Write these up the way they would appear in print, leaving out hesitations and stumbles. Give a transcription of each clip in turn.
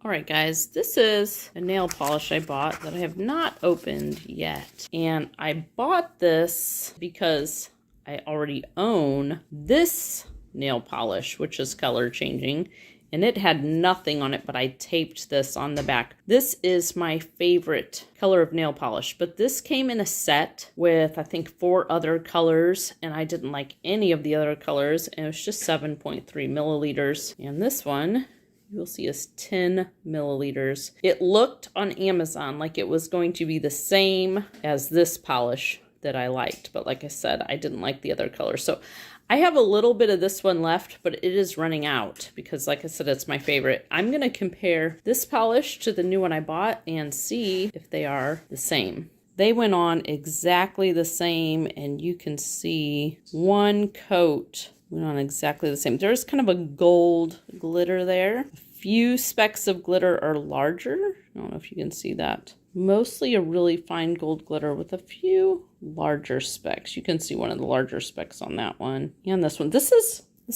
Alright guys, this is a nail polish I bought that I have not opened yet. And I bought this because I already own this nail polish, which is color changing. And it had nothing on it, but I taped this on the back. This is my favorite color of nail polish, but this came in a set with, I think, 4 other colors, and I didn't like any of the other colors, and it was just 7.3 milliliters. And this one, you'll see, is 10 milliliters. It looked on Amazon like it was going to be the same as this polish that I liked, but like I said, I didn't like the other colors. So I have a little bit of this one left, but it is running out because, like I said, it's my favorite. I'm going to compare this polish to the new one I bought and see if they are the same. They went on exactly the same, and you can see one coat went on exactly the same. There's kind of a gold glitter there. A few specks of glitter are larger. I don't know if you can see that. Mostly a really fine gold glitter with a few larger specks. You can see one of the larger specks on that one and this one. This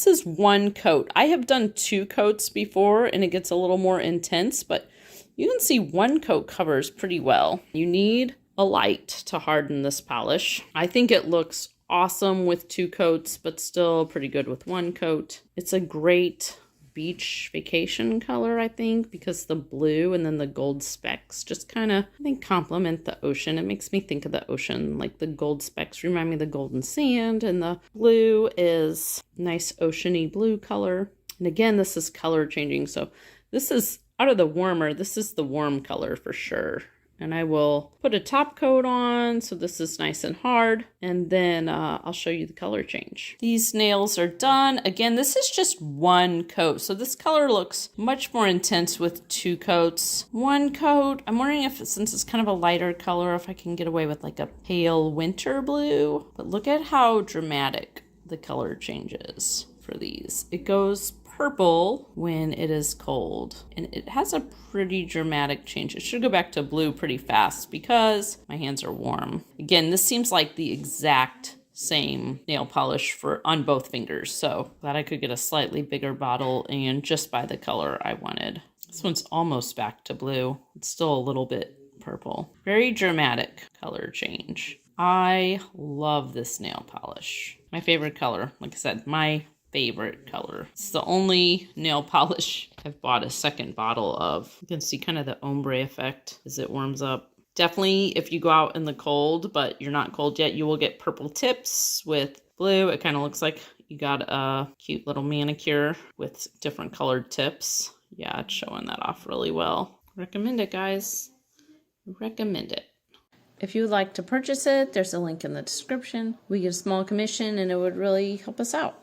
is one coat. I have done 2 coats before and it gets a little more intense, but you can see one coat covers pretty well. You need a light to harden this polish. I think it looks awesome with 2 coats, but still pretty good with 1 coat. It's a great beach vacation color, I think, because the blue and then the gold specks just kind of, I think, complement the ocean. It makes me think of the ocean. Like the gold specks remind me of the golden sand, and the blue is nice oceany blue color. And again, this is color changing. So this is, out of the warmer, this is the warm color for sure. And I will put a top coat on, so this is nice and hard, and then I'll show you the color change. These nails are done. Again, this is just 1 coat, so this color looks much more intense with 2 coats. 1 coat, I'm wondering if, since it's kind of a lighter color, if I can get away with like a pale winter blue. But look at how dramatic the color changes for these. It goes purple when it is cold, and it has a pretty dramatic change. It should go back to blue pretty fast because my hands are warm. Again, this seems like the exact same nail polish on both fingers, so glad I could get a slightly bigger bottle and just buy the color I wanted. This one's almost back to blue. It's still a little bit purple. Very dramatic color change. I love this nail polish. My favorite color, like I said, my favorite color. It's the only nail polish I've bought a second bottle of. You can see kind of the ombre effect as it warms up. Definitely, if you go out in the cold, but you're not cold yet, you will get purple tips with blue. It kind of looks like you got a cute little manicure with different colored tips. Yeah, it's showing that off really well. Recommend it, guys. Recommend it. If you would like to purchase it, there's a link in the description. We get a small commission and it would really help us out.